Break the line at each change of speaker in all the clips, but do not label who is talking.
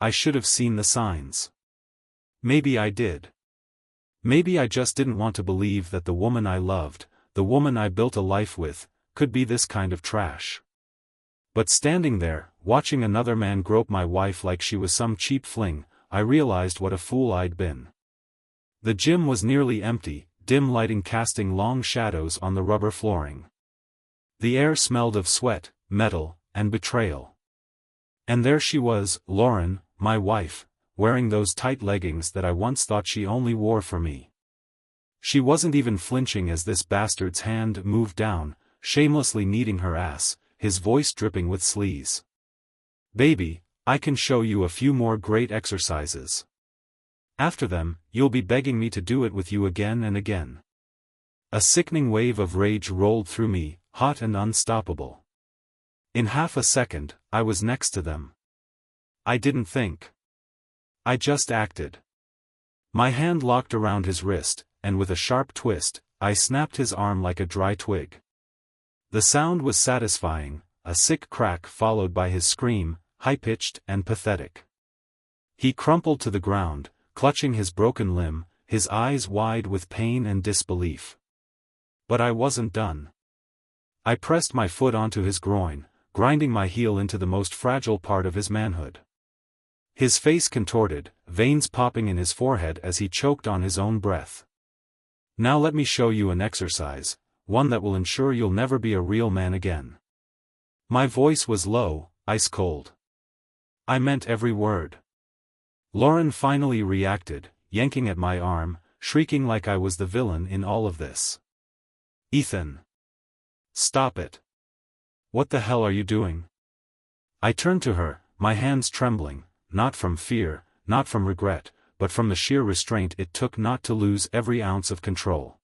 I should have seen the signs. Maybe I did. Maybe I just didn't want to believe that the woman I loved, the woman I built a life with, could be this kind of trash. But standing there, watching another man grope my wife like she was some cheap fling, I realized what a fool I'd been. The gym was nearly empty, dim lighting casting long shadows on the rubber flooring. The air smelled of sweat, metal, and betrayal. And there she was, Lauren, my wife, wearing those tight leggings that I once thought she only wore for me. She wasn't even flinching as this bastard's hand moved down, shamelessly kneading her ass, his voice dripping with sleaze. "Baby, I can show you a few more great exercises. After them, you'll be begging me to do it with you again and again." A sickening wave of rage rolled through me, hot and unstoppable. In half a second, I was next to them. I didn't think. I just acted. My hand locked around his wrist, and with a sharp twist, I snapped his arm like a dry twig. The sound was satisfying, a sick crack followed by his scream, high-pitched and pathetic. He crumpled to the ground, clutching his broken limb, his eyes wide with pain and disbelief. But I wasn't done. I pressed my foot onto his groin, grinding my heel into the most fragile part of his manhood. His face contorted, veins popping in his forehead as he choked on his own breath. "Now let me show you an exercise, one that will ensure you'll never be a real man again." My voice was low, ice cold. I meant every word. Lauren finally reacted, yanking at my arm, shrieking like I was the villain in all of this. "Ethan! Stop it! What the hell are you doing?" I turned to her, my hands trembling, not from fear, not from regret, but from the sheer restraint it took not to lose every ounce of control.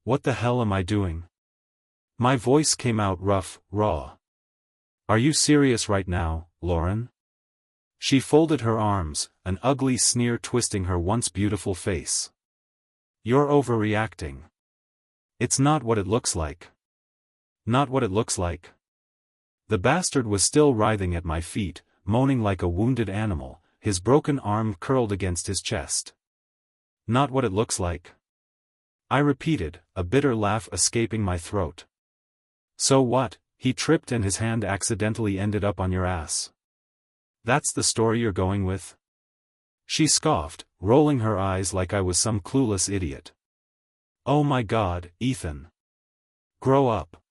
"What the hell am I doing?" My voice came out rough, raw. "Are you serious right now, Lauren?" She folded her arms, an ugly sneer twisting her once beautiful face. "You're overreacting. It's not what it looks like. Not what it looks like." The bastard was still writhing at my feet, moaning like a wounded animal, his broken arm curled against his chest. "Not what it looks like?" I repeated, a bitter laugh escaping my throat. "So what, he tripped and his hand accidentally ended up on your ass? That's the story you're going with?" She scoffed, rolling her eyes like I was some clueless idiot. "Oh my God, Ethan. Grow up.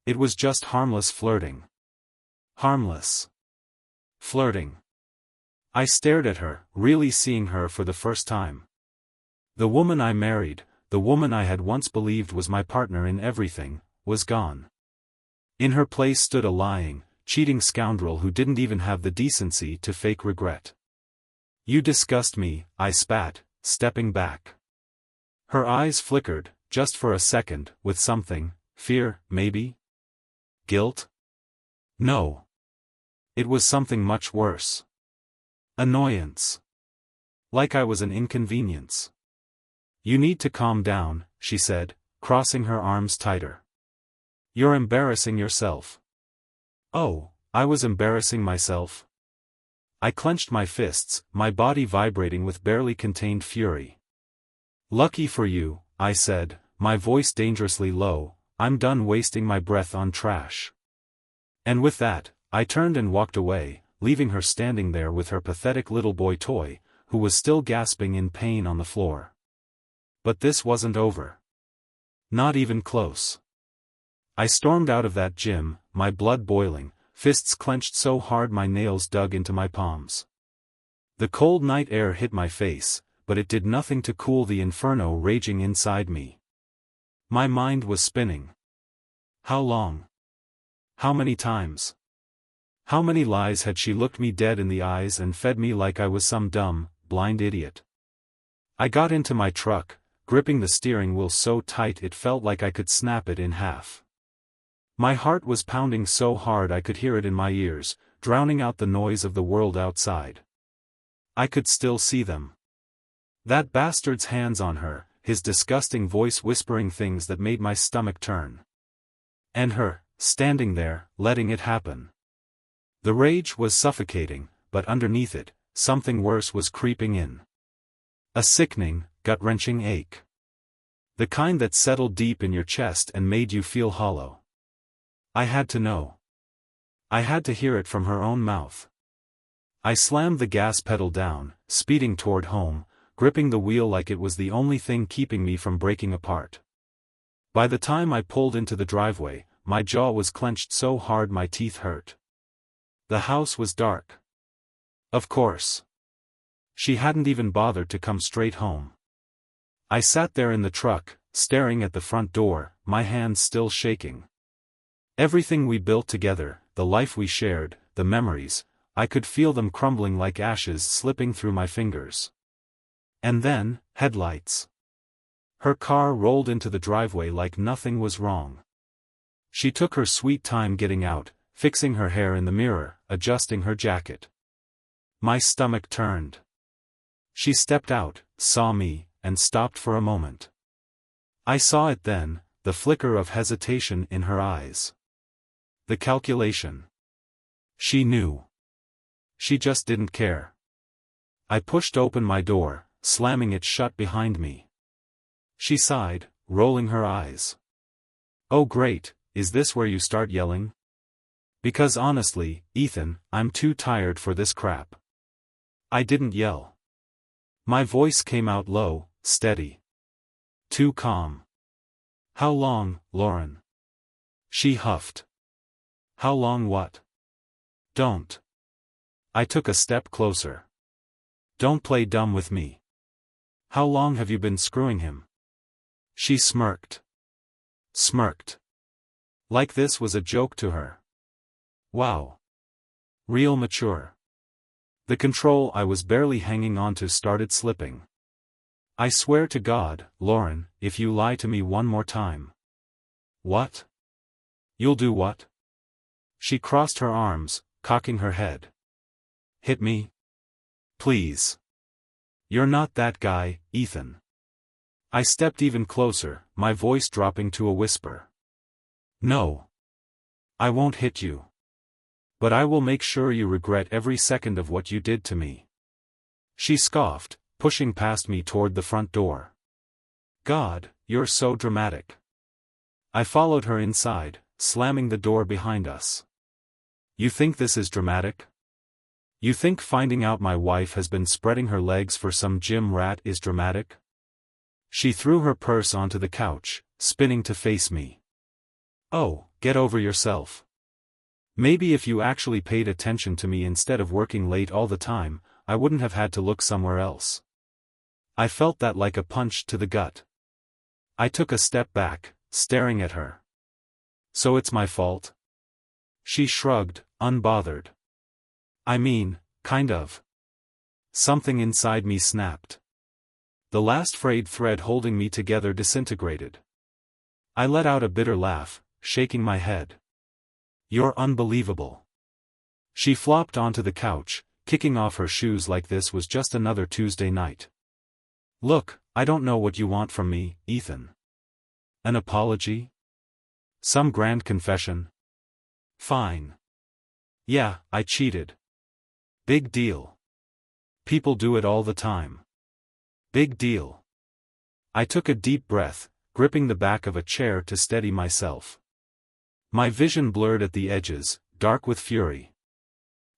It was just harmless flirting." Harmless flirting. I stared at her, really seeing her for the first time. The woman I married, the woman I had once believed was my partner in everything, was gone. In her place stood a lying, cheating scoundrel who didn't even have the decency to fake regret. "You disgust me," I spat, stepping back. Her eyes flickered, just for a second, with something, fear, maybe? Guilt? No. It was something much worse. Annoyance. Like I was an inconvenience. "You need to calm down," she said, crossing her arms tighter. "You're embarrassing yourself." Oh, I was embarrassing myself? I clenched my fists, my body vibrating with barely contained fury. "Lucky for you," I said, my voice dangerously low, "I'm done wasting my breath on trash." And with that, I turned and walked away, leaving her standing there with her pathetic little boy toy, who was still gasping in pain on the floor. But this wasn't over. Not even close. I stormed out of that gym, my blood boiling, fists clenched so hard my nails dug into my palms. The cold night air hit my face, but it did nothing to cool the inferno raging inside me. My mind was spinning. How long? How many times? How many lies had she looked me dead in the eyes and fed me like I was some dumb, blind idiot? I got into my truck, gripping the steering wheel so tight it felt like I could snap it in half. My heart was pounding so hard I could hear it in my ears, drowning out the noise of the world outside. I could still see them. That bastard's hands on her, his disgusting voice whispering things that made my stomach turn. And her, standing there, letting it happen. The rage was suffocating, but underneath it, something worse was creeping in. A sickening, gut-wrenching ache. The kind that settled deep in your chest and made you feel hollow. I had to know. I had to hear it from her own mouth. I slammed the gas pedal down, speeding toward home, gripping the wheel like it was the only thing keeping me from breaking apart. By the time I pulled into the driveway, my jaw was clenched so hard my teeth hurt. The house was dark. Of course. She hadn't even bothered to come straight home. I sat there in the truck, staring at the front door, my hands still shaking. Everything we built together, the life we shared, the memories, I could feel them crumbling like ashes slipping through my fingers. And then, headlights. Her car rolled into the driveway like nothing was wrong. She took her sweet time getting out, fixing her hair in the mirror, adjusting her jacket. My stomach turned. She stepped out, saw me, and stopped for a moment. I saw it then, the flicker of hesitation in her eyes. The calculation. She knew. She just didn't care. I pushed open my door, slamming it shut behind me. She sighed, rolling her eyes. Oh great, is this where you start yelling? Because honestly, Ethan, I'm too tired for this crap. I didn't yell. My voice came out low, steady. Too calm. How long, Lauren? She huffed. How long what? Don't. I took a step closer. Don't play dumb with me. How long have you been screwing him? She smirked. Smirked. Like this was a joke to her. Wow. Real mature. The control I was barely hanging onto started slipping. I swear to God, Lauren, if you lie to me one more time. What? You'll do what? She crossed her arms, cocking her head. Hit me? Please. You're not that guy, Ethan. I stepped even closer, my voice dropping to a whisper. No. I won't hit you. But I will make sure you regret every second of what you did to me. She scoffed, pushing past me toward the front door. God, you're so dramatic. I followed her inside, slamming the door behind us. You think this is dramatic? You think finding out my wife has been spreading her legs for some gym rat is dramatic? She threw her purse onto the couch, spinning to face me. Oh, get over yourself. Maybe if you actually paid attention to me instead of working late all the time, I wouldn't have had to look somewhere else. I felt that like a punch to the gut. I took a step back, staring at her. So it's my fault? She shrugged, unbothered. I mean, kind of. Something inside me snapped. The last frayed thread holding me together disintegrated. I let out a bitter laugh, shaking my head. You're unbelievable. She flopped onto the couch, kicking off her shoes like this was just another Tuesday night. Look, I don't know what you want from me, Ethan. An apology? Some grand confession? Fine. Yeah, I cheated. Big deal. People do it all the time. Big deal. I took a deep breath, gripping the back of a chair to steady myself. My vision blurred at the edges, dark with fury.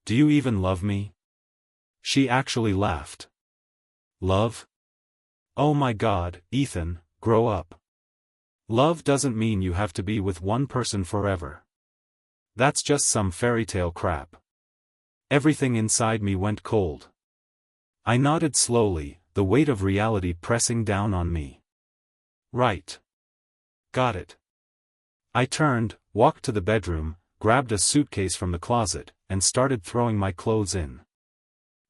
Do you even love me? She actually laughed. Love? Oh my God, Ethan, grow up. Love doesn't mean you have to be with one person forever. That's just some fairy tale crap. Everything inside me went cold. I nodded slowly, the weight of reality pressing down on me. Right. Got it. I turned, walked to the bedroom, grabbed a suitcase from the closet, and started throwing my clothes in.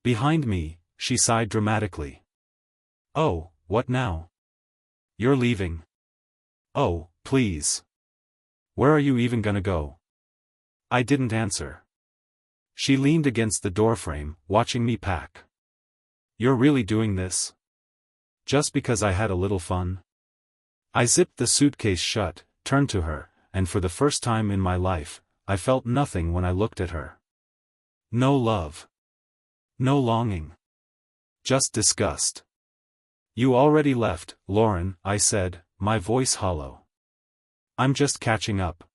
Behind me, she sighed dramatically. Oh, what now? You're leaving? Oh, please. Where are you even gonna go? I didn't answer. She leaned against the doorframe, watching me pack. You're really doing this? Just because I had a little fun? I zipped the suitcase shut, turned to her, and for the first time in my life, I felt nothing when I looked at her. No love. No longing. Just disgust. You already left, Lauren, I said, my voice hollow. I'm just catching up.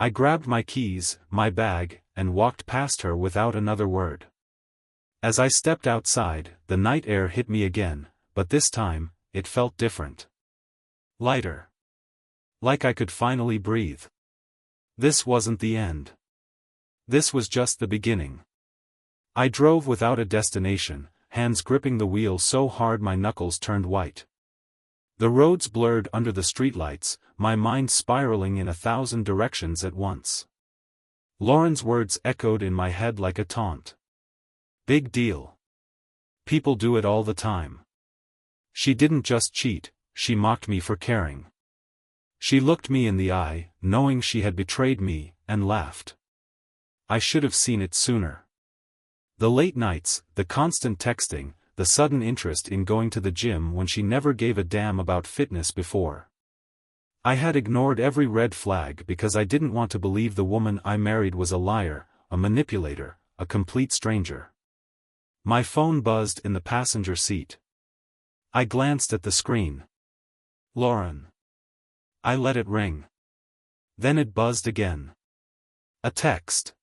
I grabbed my keys, my bag, and walked past her without another word. As I stepped outside, the night air hit me again, but this time, it felt different. Lighter. Like I could finally breathe. This wasn't the end. This was just the beginning. I drove without a destination, hands gripping the wheel so hard my knuckles turned white. The roads blurred under the streetlights, my mind spiraling in 1,000 directions at once. Lauren's words echoed in my head like a taunt. Big deal. People do it all the time. She didn't just cheat, she mocked me for caring. She looked me in the eye, knowing she had betrayed me, and laughed. I should have seen it sooner. The late nights, the constant texting, the sudden interest in going to the gym when she never gave a damn about fitness before. I had ignored every red flag because I didn't want to believe the woman I married was a liar, a manipulator, a complete stranger. My phone buzzed in the passenger seat. I glanced at the screen. Lauren. I let it ring. Then it buzzed again. A text.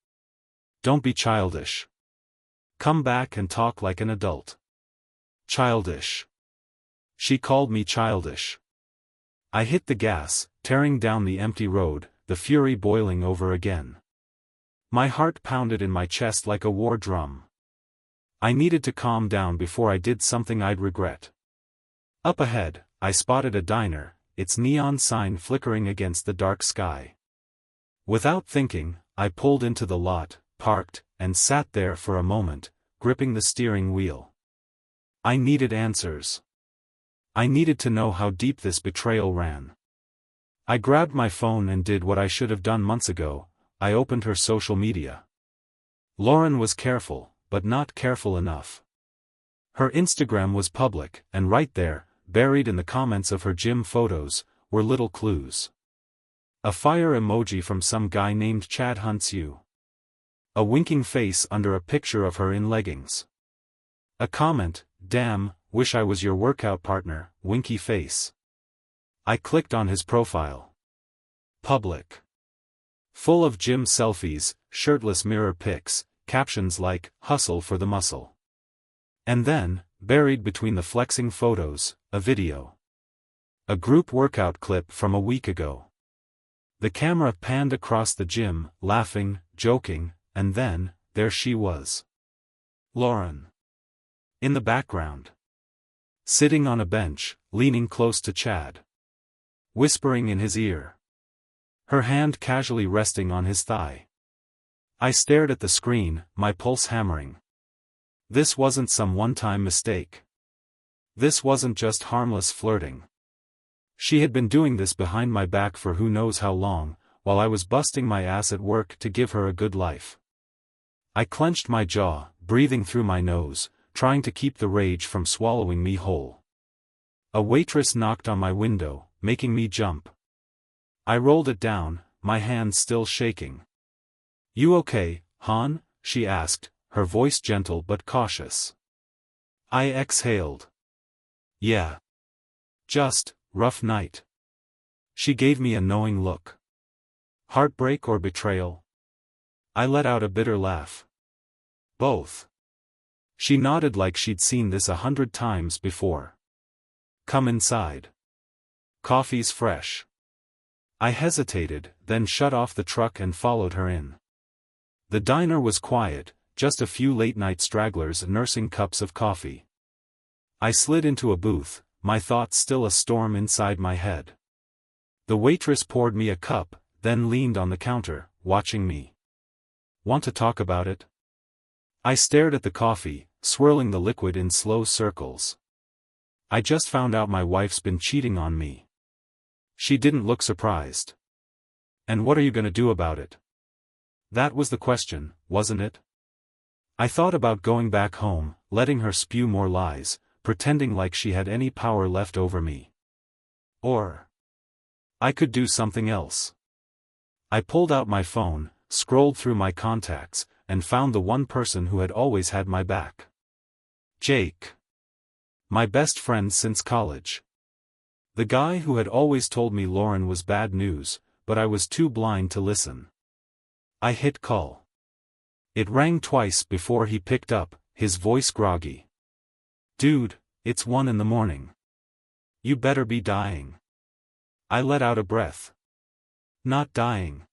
Don't be childish. Come back and talk like an adult. Childish. She called me childish. I hit the gas, tearing down the empty road, the fury boiling over again. My heart pounded in my chest like a war drum. I needed to calm down before I did something I'd regret. Up ahead, I spotted a diner, its neon sign flickering against the dark sky. Without thinking, I pulled into the lot, parked, and sat there for a moment, gripping the steering wheel. I needed answers. I needed to know how deep this betrayal ran. I grabbed my phone and did what I should have done months ago. I opened her social media. Lauren was careful, but not careful enough. Her Instagram was public, and right there, buried in the comments of her gym photos, were little clues. A fire emoji from some guy named Chad Hunts You. A winking face under a picture of her in leggings. A comment, "Damn, wish I was your workout partner," winky face. I clicked on his profile. Public. Full of gym selfies, shirtless mirror pics, captions like, "Hustle for the muscle." And then, buried between the flexing photos, a video. A group workout clip from a week ago. The camera panned across the gym, laughing, joking, and then, there she was. Lauren. In the background. Sitting on a bench, leaning close to Chad. Whispering in his ear. Her hand casually resting on his thigh. I stared at the screen, my pulse hammering. This wasn't some one-time mistake. This wasn't just harmless flirting. She had been doing this behind my back for who knows how long, while I was busting my ass at work to give her a good life. I clenched my jaw, breathing through my nose, trying to keep the rage from swallowing me whole. A waitress knocked on my window, making me jump. I rolled it down, my hands still shaking. "You okay, hon?" she asked, her voice gentle but cautious. I exhaled. "Yeah. Just, rough night." She gave me a knowing look. Heartbreak or betrayal? I let out a bitter laugh. Both. She nodded like she'd seen this 100 times before. "Come inside. Coffee's fresh." I hesitated, then shut off the truck and followed her in. The diner was quiet, just a few late-night stragglers nursing cups of coffee. I slid into a booth, my thoughts still a storm inside my head. The waitress poured me a cup, then leaned on the counter, watching me. "Want to talk about it?" I stared at the coffee, swirling the liquid in slow circles. "I just found out my wife's been cheating on me." She didn't look surprised. "And what are you gonna do about it?" That was the question, wasn't it? I thought about going back home, letting her spew more lies, pretending like she had any power left over me. Or I could do something else. I pulled out my phone, scrolled through my contacts, and found the one person who had always had my back. Jake. My best friend since college. The guy who had always told me Lauren was bad news, but I was too blind to listen. I hit call. It rang twice before he picked up, his voice groggy. "Dude, it's 1 in the morning. You better be dying." I let out a breath. Not dying.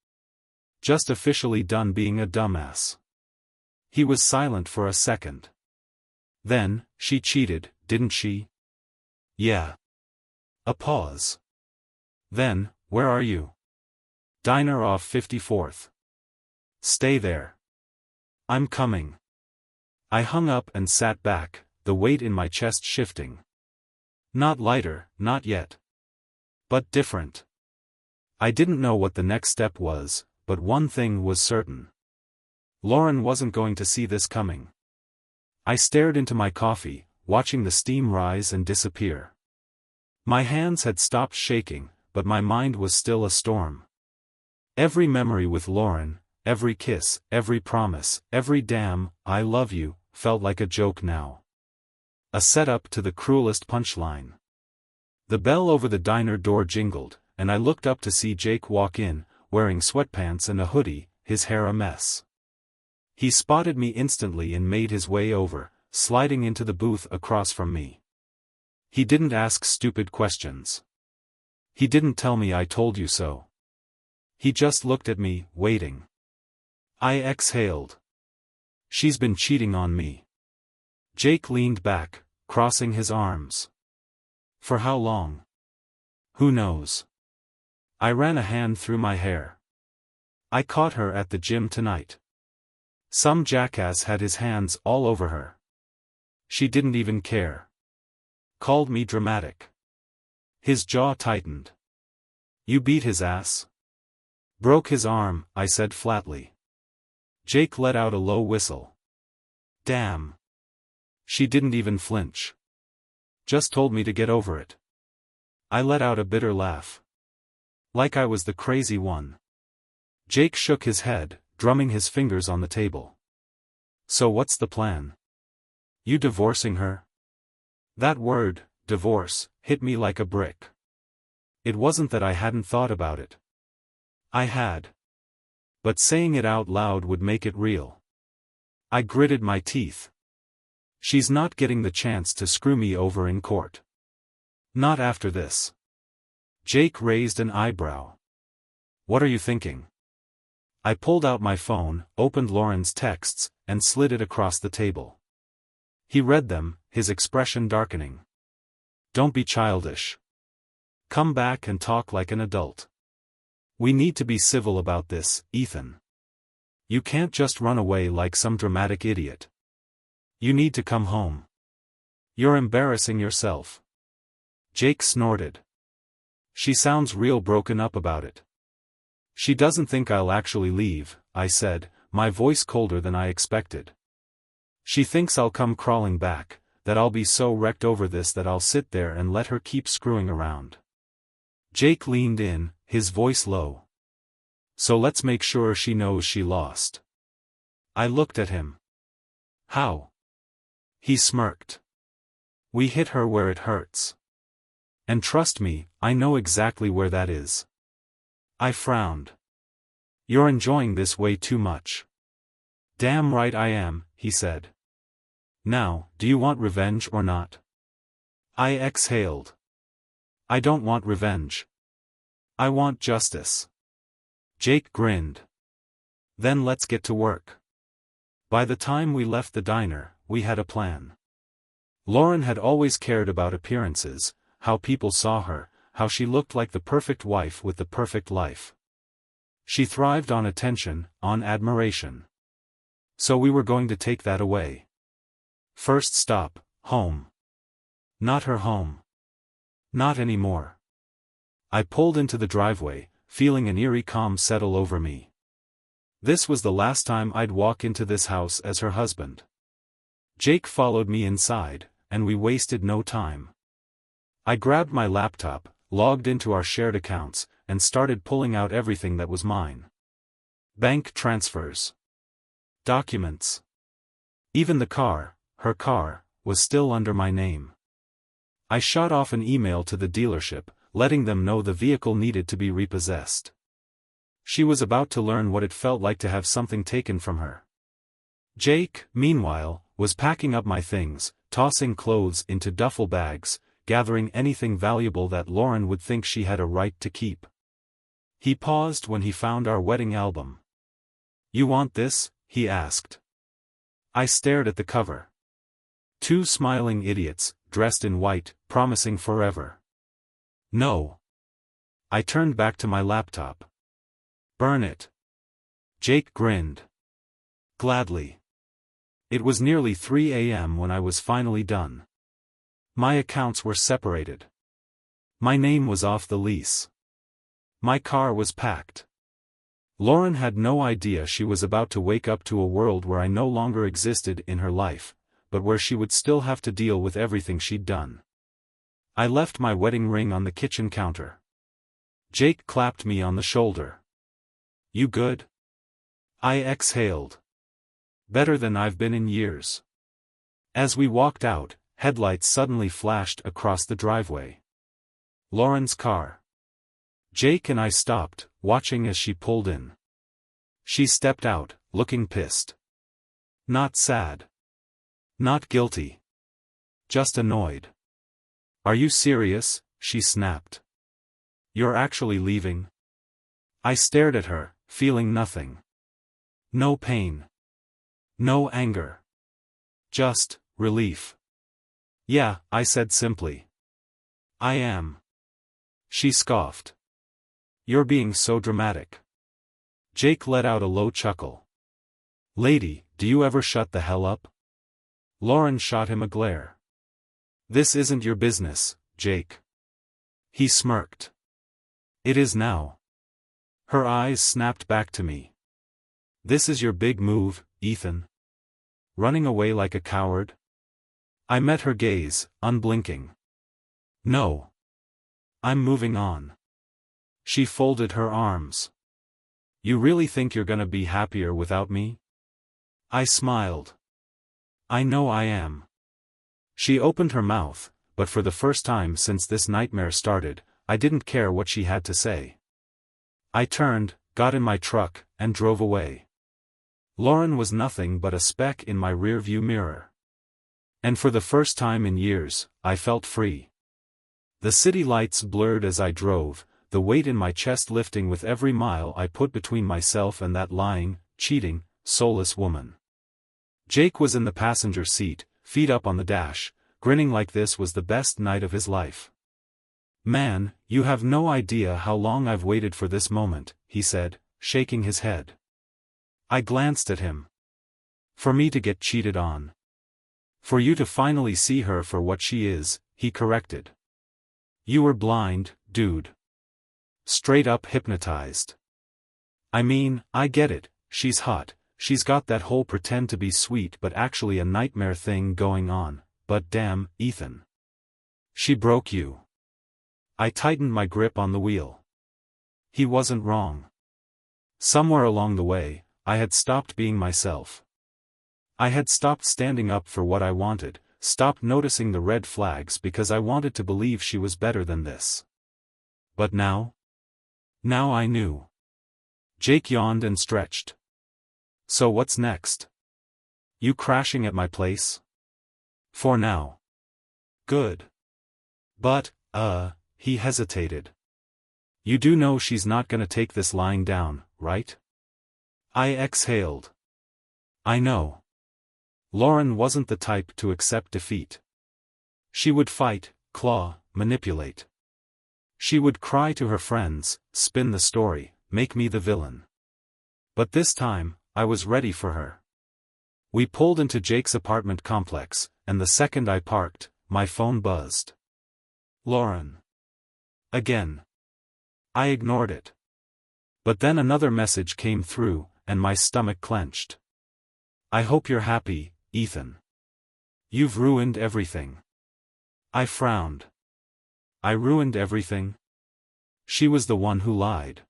Just officially done being a dumbass. He was silent for a second. Then, "She cheated, didn't she?" "Yeah." A pause. Then, "Where are you?" "Diner off 54th. "Stay there." "I'm coming." I hung up and sat back, the weight in my chest shifting. Not lighter, not yet. But different. I didn't know what the next step was, but one thing was certain. Lauren wasn't going to see this coming. I stared into my coffee, watching the steam rise and disappear. My hands had stopped shaking, but my mind was still a storm. Every memory with Lauren, every kiss, every promise, every damn, "I love you," felt like a joke now. A setup to the cruelest punchline. The bell over the diner door jingled, and I looked up to see Jake walk in, wearing sweatpants and a hoodie, his hair a mess. He spotted me instantly and made his way over, sliding into the booth across from me. He didn't ask stupid questions. He didn't tell me "I told you so." He just looked at me, waiting. I exhaled. She's been cheating on me. Jake leaned back, crossing his arms. For how long? Who knows? I ran a hand through my hair. I caught her at the gym tonight. Some jackass had his hands all over her. She didn't even care. Called me dramatic. His jaw tightened. You beat his ass? Broke his arm, I said flatly. Jake let out a low whistle. Damn. She didn't even flinch. Just told me to get over it. I let out a bitter laugh. Like I was the crazy one. Jake shook his head, drumming his fingers on the table. So what's the plan? You divorcing her? That word, divorce, hit me like a brick. It wasn't that I hadn't thought about it. I had. But saying it out loud would make it real. I gritted my teeth. She's not getting the chance to screw me over in court. Not after this. Jake raised an eyebrow. What are you thinking? I pulled out my phone, opened Lauren's texts, and slid it across the table. He read them, his expression darkening. Don't be childish. Come back and talk like an adult. We need to be civil about this, Ethan. You can't just run away like some dramatic idiot. You need to come home. You're embarrassing yourself. Jake snorted. She sounds real broken up about it. She doesn't think I'll actually leave, I said, my voice colder than I expected. She thinks I'll come crawling back, that I'll be so wrecked over this that I'll sit there and let her keep screwing around. Jake leaned in, his voice low. So let's make sure she knows she lost. I looked at him. How? He smirked. We hit her where it hurts. And trust me, I know exactly where that is. I frowned. You're enjoying this way too much. Damn right I am, he said. Now, do you want revenge or not? I exhaled. I don't want revenge. I want justice. Jake grinned. Then let's get to work. By the time we left the diner, we had a plan. Lauren had always cared about appearances, how people saw her, how she looked like the perfect wife with the perfect life. She thrived on attention, on admiration. So we were going to take that away. First stop, home. Not her home. Not anymore. I pulled into the driveway, feeling an eerie calm settle over me. This was the last time I'd walk into this house as her husband. Jake followed me inside, and we wasted no time. I grabbed my laptop, logged into our shared accounts, and started pulling out everything that was mine. Bank transfers. Documents. Even the car, her car, was still under my name. I shot off an email to the dealership, letting them know the vehicle needed to be repossessed. She was about to learn what it felt like to have something taken from her. Jake, meanwhile, was packing up my things, tossing clothes into duffel bags, gathering anything valuable that Lauren would think she had a right to keep. He paused when he found our wedding album. "You want this?" he asked. I stared at the cover. Two smiling idiots, dressed in white, promising forever. No. I turned back to my laptop. "Burn it." Jake grinned. Gladly. It was nearly 3 a.m. when I was finally done. My accounts were separated. My name was off the lease. My car was packed. Lauren had no idea she was about to wake up to a world where I no longer existed in her life, but where she would still have to deal with everything she'd done. I left my wedding ring on the kitchen counter. Jake clapped me on the shoulder. "You good?" I exhaled. "Better than I've been in years." As we walked out, headlights suddenly flashed across the driveway. Lauren's car. Jake and I stopped, watching as she pulled in. She stepped out, looking pissed. Not sad. Not guilty. Just annoyed. "Are you serious?" she snapped. "You're actually leaving?" I stared at her, feeling nothing. No pain. No anger. Just relief. "Yeah," I said simply. "I am." She scoffed. "You're being so dramatic." Jake let out a low chuckle. "Lady, do you ever shut the hell up?" Lauren shot him a glare. "This isn't your business, Jake." He smirked. "It is now." Her eyes snapped back to me. "This is your big move, Ethan? Running away like a coward?" I met her gaze, unblinking. "No. I'm moving on." She folded her arms. "You really think you're gonna be happier without me?" I smiled. "I know I am." She opened her mouth, but for the first time since this nightmare started, I didn't care what she had to say. I turned, got in my truck, and drove away. Lauren was nothing but a speck in my rearview mirror. And for the first time in years, I felt free. The city lights blurred as I drove, the weight in my chest lifting with every mile I put between myself and that lying, cheating, soulless woman. Jake was in the passenger seat, feet up on the dash, grinning like this was the best night of his life. "Man, you have no idea how long I've waited for this moment," he said, shaking his head. I glanced at him. "For me to get cheated on. For you to finally see her for what she is," he corrected. "You were blind, dude. Straight up hypnotized. I mean, I get it, she's hot, she's got that whole pretend to be sweet but actually a nightmare thing going on, but damn, Ethan. She broke you." I tightened my grip on the wheel. He wasn't wrong. Somewhere along the way, I had stopped being myself. I had stopped standing up for what I wanted, stopped noticing the red flags because I wanted to believe she was better than this. But now? Now I knew. Jake yawned and stretched. "So what's next? You crashing at my place?" "For now." "Good. But, he hesitated. "You do know she's not gonna take this lying down, right?" I exhaled. "I know." Lauren wasn't the type to accept defeat. She would fight, claw, manipulate. She would cry to her friends, spin the story, make me the villain. But this time, I was ready for her. We pulled into Jake's apartment complex, and the second I parked, my phone buzzed. "Lauren." Again. I ignored it. But then another message came through, and my stomach clenched. "I hope you're happy, Ethan. You've ruined everything." I frowned. I ruined everything? She was the one who lied.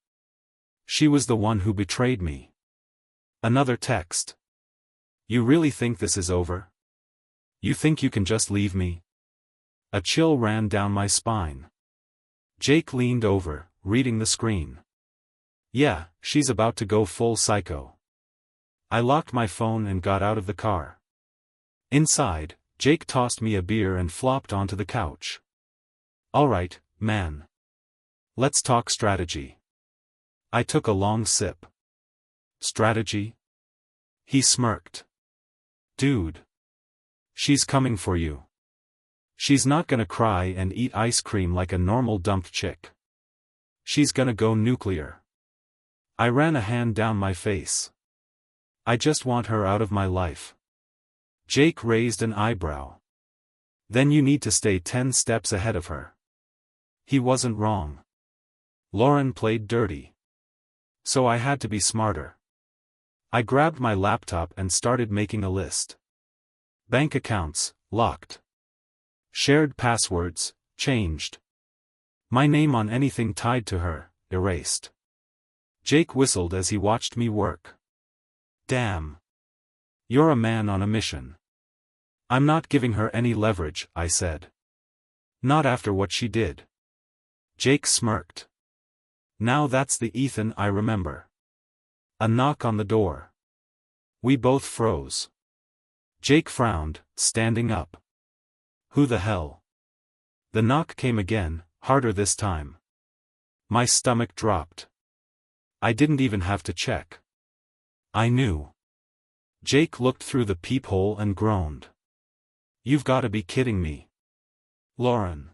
She was the one who betrayed me. Another text. You really think this is over? You think you can just leave me? A chill ran down my spine. Jake leaned over, reading the screen. Yeah, she's about to go full psycho. I locked my phone and got out of the car. Inside, Jake tossed me a beer and flopped onto the couch. Alright, man. Let's talk strategy. I took a long sip. Strategy? He smirked. Dude. She's coming for you. She's not gonna cry and eat ice cream like a normal dumped chick. She's gonna go nuclear. I ran a hand down my face. I just want her out of my life. Jake raised an eyebrow. Then you need to stay 10 steps ahead of her. He wasn't wrong. Lauren played dirty. So I had to be smarter. I grabbed my laptop and started making a list. Bank accounts, locked. Shared passwords, changed. My name on anything tied to her, erased. Jake whistled as he watched me work. Damn. You're a man on a mission. I'm not giving her any leverage, I said. Not after what she did. Jake smirked. Now that's the Ethan I remember. A knock on the door. We both froze. Jake frowned, standing up. Who the hell? The knock came again, harder this time. My stomach dropped. I didn't even have to check. I knew. Jake looked through the peephole and groaned. You've got to be kidding me. Lauren.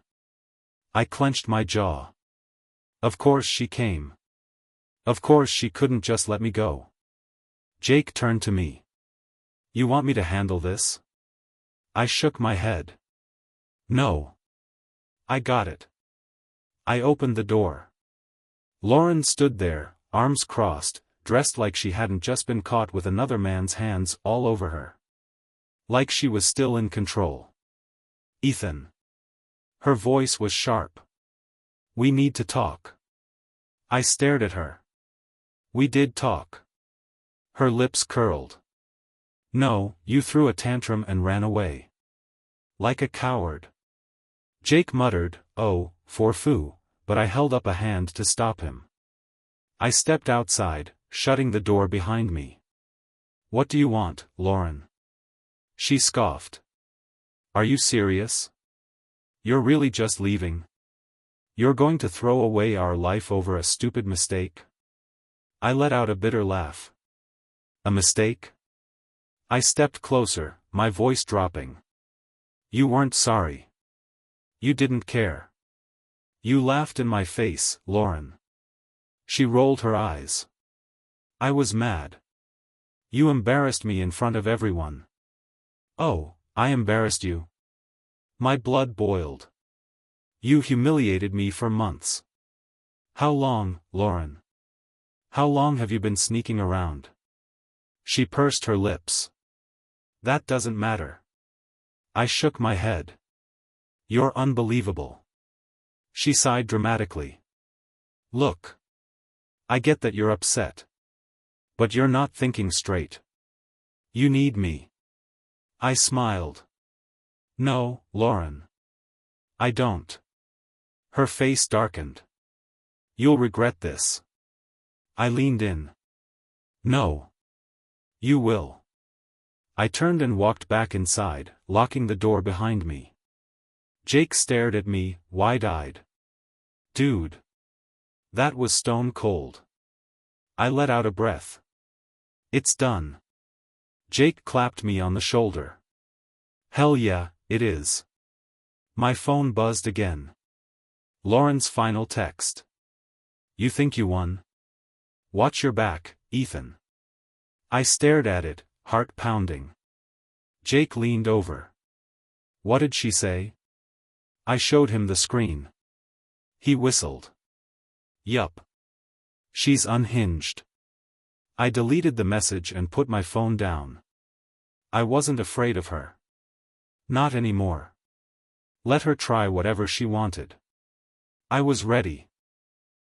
I clenched my jaw. Of course she came. Of course she couldn't just let me go. Jake turned to me. You want me to handle this? I shook my head. No. I got it. I opened the door. Lauren stood there, arms crossed, dressed like she hadn't just been caught with another man's hands all over her. Like she was still in control. Ethan. Her voice was sharp. We need to talk. I stared at her. We did talk. Her lips curled. No, you threw a tantrum and ran away. Like a coward. Jake muttered, oh, for foo, but I held up a hand to stop him. I stepped outside, shutting the door behind me. What do you want, Lauren? She scoffed. Are you serious? You're really just leaving? You're going to throw away our life over a stupid mistake? I let out a bitter laugh. A mistake? I stepped closer, my voice dropping. You weren't sorry. You didn't care. You laughed in my face, Lauren. She rolled her eyes. I was mad. You embarrassed me in front of everyone. Oh, I embarrassed you? My blood boiled. You humiliated me for months. How long, Lauren? How long have you been sneaking around? She pursed her lips. That doesn't matter. I shook my head. You're unbelievable. She sighed dramatically. Look. I get that you're upset. But you're not thinking straight. You need me. I smiled. No, Lauren. I don't. Her face darkened. You'll regret this. I leaned in. No. You will. I turned and walked back inside, locking the door behind me. Jake stared at me, wide-eyed. Dude. That was stone cold. I let out a breath. It's done. Jake clapped me on the shoulder. Hell yeah, it is. My phone buzzed again. Lauren's final text. You think you won? Watch your back, Ethan. I stared at it, heart pounding. Jake leaned over. What did she say? I showed him the screen. He whistled. Yup. She's unhinged. I deleted the message and put my phone down. I wasn't afraid of her. Not anymore. Let her try whatever she wanted. I was ready.